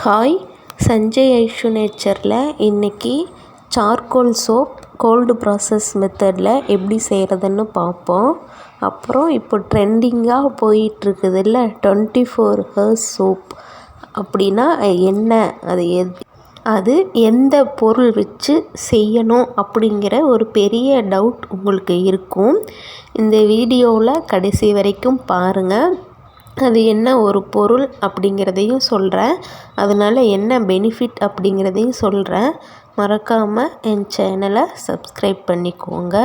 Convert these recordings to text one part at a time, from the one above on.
Hi, Sanjay Aishu நேச்சரில் இன்றைக்கி charcoal soap gold process மெத்தடில் எப்படி செய்கிறதுன்னு பார்ப்போம். அப்புறம் இப்போ ட்ரெண்டிங்காக போயிட்டுருக்குதுல்ல 24 ஹவர்ஸ் சோப் அப்படின்னா என்ன, அது எந்த பொருள் வச்சு செய்யணும் அப்படிங்கிற ஒரு பெரிய டவுட் உங்களுக்கு இருக்கும். இந்த வீடியோவில் கடைசி வரைக்கும் பாருங்கள். அது என்ன ஒரு பொருள் அப்படிங்கிறதையும் சொல்கிறேன், அதனால் என்ன பெனிஃபிட் அப்படிங்கிறதையும் சொல்கிறேன். மறக்காமல் என் சேனலை சப்ஸ்கிரைப் பண்ணிக்கோங்க,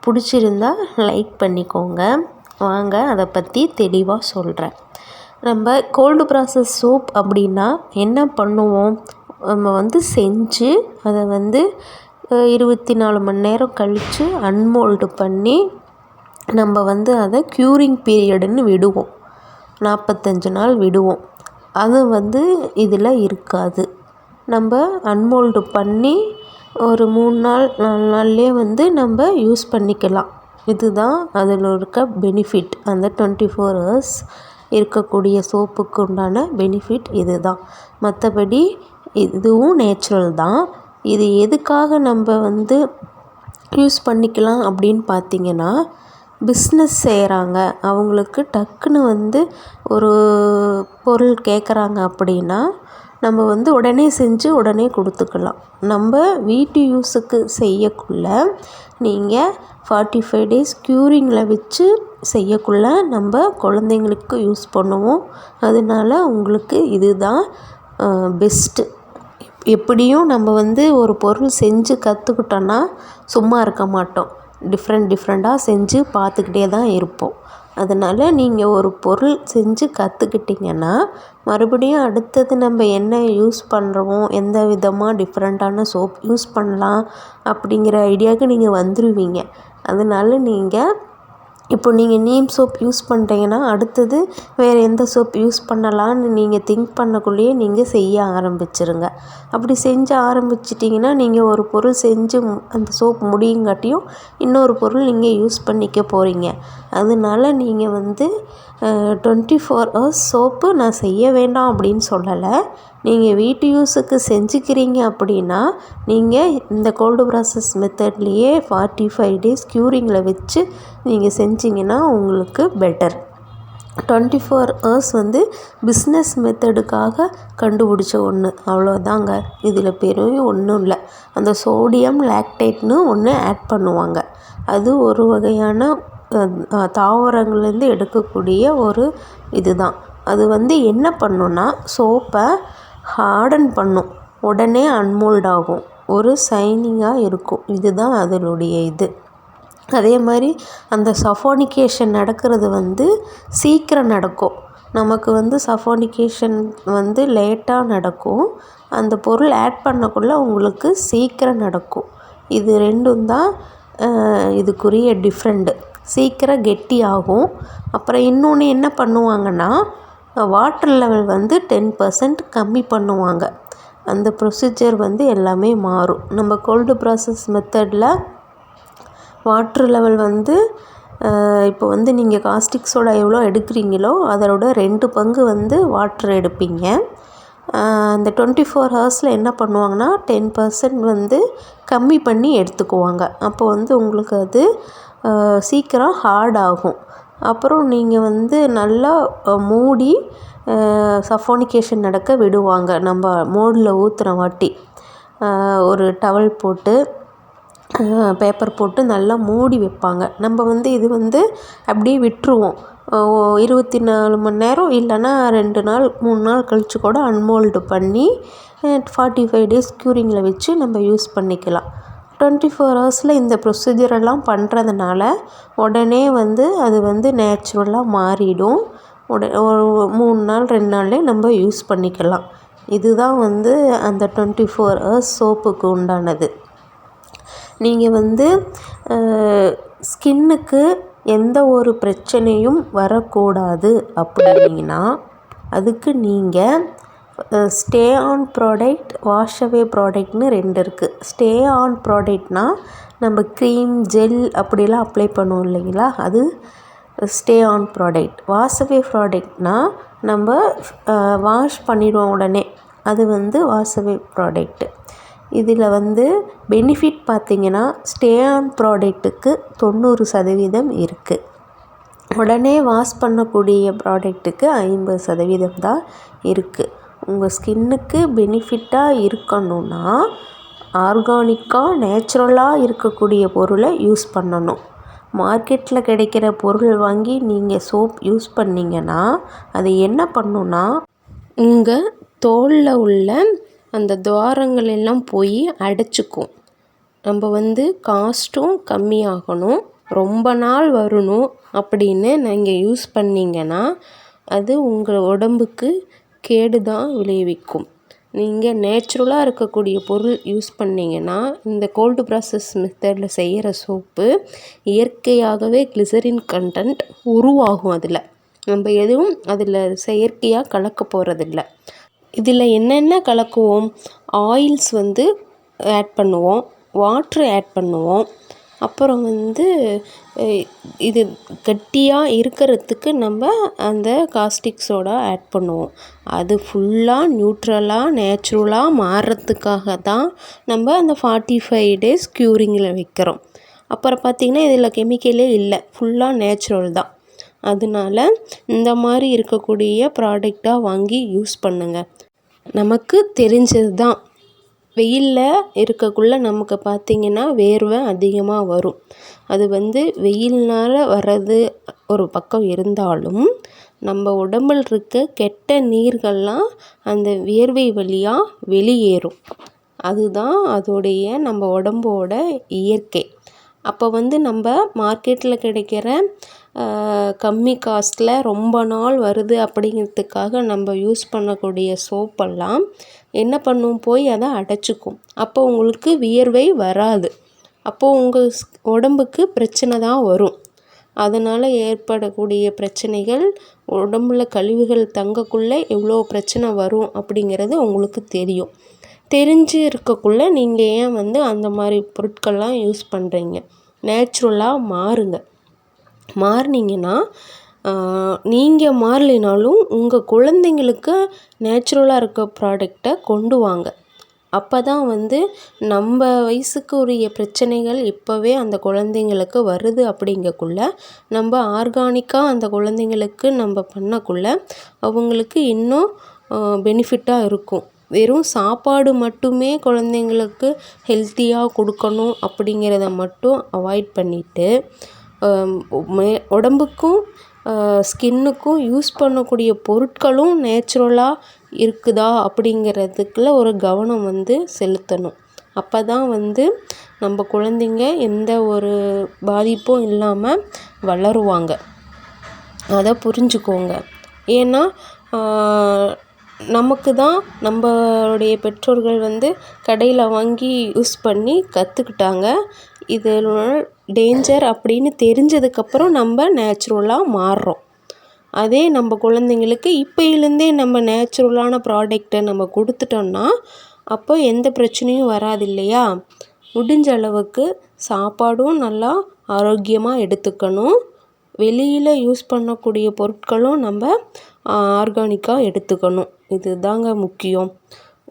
பிடிச்சிருந்தா லைக் பண்ணிக்கோங்க. வாங்க அதை பற்றி தெளிவாக சொல்கிறேன். நம்ம கோல்டு ப்ராசஸ் சோப் அப்படின்னா என்ன பண்ணுவோம், நம்ம செஞ்சு அதை 24 மணி நேரம் கழித்து அன்மோல்டு பண்ணி நம்ம அதை க்யூரிங் பீரியடுன்னு விடுவோம். 45 நாள் விடுவோம். அது இதில் இருக்காது. நம்ம அன்மோல்டு பண்ணி ஒரு 3 நாள் 4 நாள்லேயே நம்ம யூஸ் பண்ணிக்கலாம். இதுதான் அதில் இருக்க பெனிஃபிட். அந்த 24 ஹவர்ஸ் இருக்கக்கூடிய சோப்புக்கு உண்டான பெனிஃபிட் இது தான். மற்றபடி இதுவும் நேச்சுரல் தான். இது எதுக்காக நம்ம யூஸ் பண்ணிக்கலாம் அப்படின்னு பார்த்திங்கன்னா, பிஸ்னஸ் செய்கிறாங்க, அவங்களுக்கு டக்குன்னு ஒரு பொருள் கேட்குறாங்க அப்படின்னா நம்ம உடனே செஞ்சு உடனே கொடுத்துக்கலாம். நம்ம வீட்டு யூஸுக்கு செய்யக்குள்ள நீங்கள் 45 டேஸ் க்யூரிங்கில் வச்சு செய்யக்குள்ள நம்ம குழந்தைங்களுக்கு யூஸ் பண்ணுவோம். அதனால உங்களுக்கு இதுதான் பெஸ்ட்டு. எப்படியும் நம்ம ஒரு பொருள் செஞ்சு கற்றுக்கிட்டோன்னா சும்மா இருக்க மாட்டோம். டிஃப்ரெண்ட்டாக செஞ்சு பார்த்துக்கிட்டே தான் இருப்போம். அதனால் நீங்கள் ஒரு பொருள் செஞ்சு கற்றுக்கிட்டிங்கன்னா மறுபடியும் அடுத்தது நம்ம என்ன யூஸ் பண்ணுறோமோ, எந்த விதமாக டிஃப்ரெண்ட்டான சோப் யூஸ் பண்ணலாம் அப்படிங்கிற ஐடியாவுக்கு நீங்கள் வந்துடுவீங்க. அதனால் இப்போ நீங்கள் நீம் சோப் யூஸ் பண்ணுறீங்கன்னா அடுத்தது வேறு எந்த சோப் யூஸ் பண்ணலான்னு நீங்கள் திங்க் பண்ணக்குள்ளேயே நீங்கள் செய்ய ஆரம்பிச்சிருங்க. அப்படி செஞ்சு ஆரம்பிச்சிட்டிங்கன்னா நீங்கள் ஒரு பொருள் செஞ்சு அந்த சோப் முடியுங்காட்டியும் இன்னொரு பொருள் நீங்கள் யூஸ் பண்ணிக்க போகிறீங்க. அதனால நீங்கள் 24 ஹவர்ஸ் சோப்பு நான் செய்ய வேண்டாம் அப்படின்னு சொல்லலை. நீங்கள் வீட்டு யூஸுக்கு செஞ்சுக்கிறீங்க அப்படின்னா நீங்கள் இந்த கோல்டு ப்ராசஸ் மெத்தட்லேயே 45 டேஸ் க்யூரிங்கில் வச்சு நீங்கள் செஞ்சிங்கன்னா உங்களுக்கு பெட்டர். 24 ஹவர்ஸ் பிஸ்னஸ் மெத்தடுக்காக கண்டுபிடிச்ச ஒன்று, அவ்வளோதாங்க. இதில் பெரிய ஒன்றும் இல்லை. அந்த சோடியம் லாக்டேட்னு ஒன்று ஆட் பண்ணுவாங்க. அது ஒரு வகையான தாவரங்கள்லேருந்து எடுக்கக்கூடிய ஒரு இதுதான். அது என்ன பண்ணுன்னா சோப்பை ஹார்டன் பண்ணும், உடனே அன்மோல்ட் ஆகும், ஒரு ஷைனிங்காக இருக்கும். இதுதான் அதனுடைய இது. அதே மாதிரி அந்த சஃபோனிகேஷன் நடக்கிறது சீக்கிரம் நடக்கும். நமக்கு சஃபோனிகேஷன் லேட்டாக நடக்கும். அந்த பொருள் ஆட் பண்ணக்குள்ளே உங்களுக்கு சீக்கிரம் நடக்கும். இது ரெண்டும் தான் இதுக்குரிய டிஃப்ரெண்ட்டு. சீக்கிரம் கெட்டி ஆகும். அப்புறம் இன்னொன்று என்ன பண்ணுவாங்கன்னா, வாட்டர் லெவல் 10% கம்மி பண்ணுவாங்க. அந்த ப்ரொசீஜர் எல்லாமே மாறும். நம்ம கோல்டு ப்ராசஸ் மெத்தடில் வாட்டர் லெவல் இப்போ நீங்கள் காஸ்டிக் சோடா எவ்வளோ எடுக்கிறீங்களோ அதோட 2 பங்கு வாட்டர் எடுப்பீங்க. அந்த 24 ஹவர்ஸில் என்ன பண்ணுவாங்கன்னா 10% கம்மி பண்ணி எடுத்துக்குவாங்க. அப்போ உங்களுக்கு அது சீக்கிரம் ஹார்ட் ஆகும். அப்புறம் நீங்கள் நல்லா மூடி சஃபோனிகேஷன் நடக்க விடுவாங்க. நம்ம மோடில் ஊற்றுற வாட்டி ஒரு டவல் போட்டு பேப்பர் போட்டு நல்லா மூடி வைப்பாங்க. நம்ம இது அப்படியே விட்டுருவோம். 24 மணி நேரம் இல்லைன்னா 2 நாள் 3 நாள் கழித்து கூட அன்மோல்டு பண்ணி 45 டேஸ் க்யூரிங்கில் வச்சு நம்ம யூஸ் பண்ணிக்கலாம். 24 ஹவர்ஸில் இந்த ப்ரொசீஜரெல்லாம் பண்ணுறதுனால உடனே அது நேச்சுரலாக மாறிடும். ஒரு 3 நாள் 2 நாள்லேயே நம்ம யூஸ் பண்ணிக்கலாம். இதுதான் அந்த 24 ஹவர்ஸ் சோப்புக்கு உண்டானது. நீங்கள் ஸ்கின்னுக்கு எந்த ஒரு பிரச்சனையும் வரக்கூடாது அப்படின்னா அதுக்கு நீங்கள் stay on product, wash away ப்ராடக்ட்னு 2 இருக்குது. ஸ்டே ஆன் ப்ராடக்ட்னால் நம்ம க்ரீம் ஜெல் அப்படிலாம் அப்ளை பண்ணுவோம் இல்லைங்களா, அது stay on product. Wash away ப்ராடக்ட்னால் நம்ம வாஷ் பண்ணிடுவோம் உடனே. அது வந்து வாஷவே ப்ராடக்ட்டு. இதில் பெனிஃபிட் பார்த்திங்கன்னா ஸ்டே ஆன் ப்ராடக்ட்டுக்கு 90% இருக்குது. உடனே வாஷ் பண்ணக்கூடிய ப்ராடக்ட்டுக்கு 50% தான் இருக்குது. உங்கள் ஸ்கின்னுக்கு பெனிஃபிட்டாக இருக்கணும்னா ஆர்கானிக்காக நேச்சுரலாக இருக்கக்கூடிய பொருளை யூஸ் பண்ணணும். மார்க்கெட்டில் கிடைக்கிற பொருள் வாங்கி நீங்கள் சோப் யூஸ் பண்ணிங்கன்னா அது என்ன பண்ணுன்னா உங்கள் தோலில் உள்ள அந்த துவாரங்கள் எல்லாம் போய் அடைச்சிக்கும். நம்ம காஸ்ட்டும் கம்மியாகணும், ரொம்ப நாள் வரணும் அப்படின்னு நீங்கள் யூஸ் பண்ணிங்கன்னா அது உங்கள் உடம்புக்கு கேடு தான் விளைவிக்கும். நீங்கள் நேச்சுரலாக இருக்கக்கூடிய பொருள் யூஸ் பண்ணிங்கன்னா இந்த கோல்டு ப்ராசஸ் மெத்தடில் செய்கிற சோப்பு இயற்கையாகவே கிளிசரின் கண்டென்ட் உருவாகும். அதில் நம்ம எதுவும் அதில் செயற்கையாக கலக்க போகிறதில்ல. இதில் என்னென்ன கலக்குவோம்? ஆயில்ஸ் ஆட் பண்ணுவோம், வாட்ரு ஆட் பண்ணுவோம், அப்புறம் இது கட்டியாக இருக்கிறதுக்கு நம்ம அந்த காஸ்டிக் சோடா ஆட் பண்ணுவோம். அது ஃபுல்லாக நியூட்ரலாக நேச்சுரலாக மாறுறதுக்காக தான் நம்ம அந்த 45 days க்யூரிங்கில் வைக்கிறோம். அப்புறம் பார்த்திங்கன்னா இதில் கெமிக்கலே இல்லை, ஃபுல்லாக நேச்சுரல் தான். அதனால இந்த மாதிரி இருக்கக்கூடிய ப்ராடக்டாக வாங்கி யூஸ் பண்ணுங்கள். நமக்கு தெரிஞ்சது தான், வெயிலில் இருக்கக்குள்ளே நமக்கு பார்த்திங்கன்னா வேர்வை அதிகமாக வரும். அது வெயில்னால் வர்றது ஒரு பக்கம் இருந்தாலும் நம்ம உடம்பில் இருக்க கெட்ட நீர்கள்லாம் அந்த வியர்வை வழியாக வெளியேறும். அதுதான் அதோடைய நம்ம உடம்போட இயற்கை. அப்போ நம்ம மார்க்கெட்டில் கிடைக்கிற கம்மி காஸ்ட்டில் ரொம்ப நாள் வருது அப்படிங்கிறதுக்காக நம்ம யூஸ் பண்ணக்கூடிய சோப்பெல்லாம் என்ன பண்ணும், போய் அதை அடைச்சிக்கும். அப்போ உங்களுக்கு வியர்வை வராது. அப்போது உங்கள் உடம்புக்கு பிரச்சனை தான் வரும். அதனால் ஏற்படக்கூடிய பிரச்சனைகள், உடம்புல கழிவுகள் தங்கக்குள்ளே எவ்வளோ பிரச்சனை வரும் அப்படிங்கிறது உங்களுக்கு தெரியும். தெரிஞ்சு இருக்கக்குள்ளே நீங்கள் ஏன் அந்த மாதிரி பொருட்கள்லாம் யூஸ் பண்ணுறீங்க? நேச்சுரலாக மாறுங்க. மாறினீங்கன்னா நீங்கள் மாறலினாலும் உங்கள் குழந்தைங்களுக்கு நேச்சுரலாக இருக்க ப்ராடக்டை கொண்டு வாங்க. அப்போ தான் நம்ம வயசுக்கு உரிய பிரச்சனைகள் இப்போவே அந்த குழந்தைங்களுக்கு வருது அப்படிங்கக்குள்ள நம்ம ஆர்கானிக்காக அந்த குழந்தைங்களுக்கு நம்ம பண்ணக்குள்ள அவங்களுக்கு இன்னும் பெனிஃபிட்டாக இருக்கும். வெறும் சாப்பாடு மட்டுமே குழந்தைங்களுக்கு ஹெல்த்தியாக கொடுக்கணும் அப்படிங்கிறத மட்டும் அவாய்ட் பண்ணிவிட்டு உடம்புக்கும் ஸ்கின்னுக்கும் யூஸ் பண்ணக்கூடிய பொருட்களும் நேச்சுரலாக இருக்குதா அப்படிங்கிறதுக்குள்ள ஒரு கவனம் செலுத்தணும். அப்போ தான் நம்ம குழந்தைங்க எந்த ஒரு பாதிப்பும் இல்லாமல் வளருவாங்க. அதை புரிஞ்சுக்கோங்க. ஏன்னா நமக்கு தான் நம்மளுடைய பெற்றோர்கள் கடையில் வாங்கி யூஸ் பண்ணி கற்றுக்கிட்டாங்க. இதோட டேஞ்சர் அப்படின்னு தெரிஞ்சதுக்கப்புறம் நம்ம நேச்சுரலாக மாறுறோம். அதே நம்ம குழந்தைங்களுக்கு இப்போலேருந்தே நம்ம நேச்சுரலான ப்ராடக்டை நம்ம கொடுத்துட்டோம்னா அப்போ எந்த பிரச்சனையும் வராது இல்லையா? முடிஞ்ச அளவுக்கு சாப்பாடும் நல்லா ஆரோக்கியமாக எடுத்துக்கணும். வெளியில் யூஸ் பண்ணக்கூடிய பொருட்களும் நம்ம ஆர்கானிக்காக எடுத்துக்கணும். இது தாங்க முக்கியம்.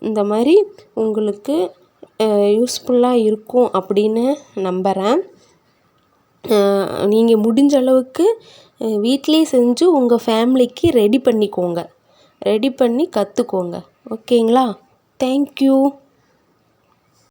இந்த மாதிரி உங்களுக்கு யூஸ்ஃபுல்லாக இருக்கும் அப்படின்னு நம்புகிறேன். நீங்கள் முடிஞ்ச அளவுக்கு வீட்டிலே செஞ்சு உங்கள் ஃபேமிலிக்கு ரெடி பண்ணி கற்றுக்கோங்க. ஓகேங்களா? தேங்க்யூ.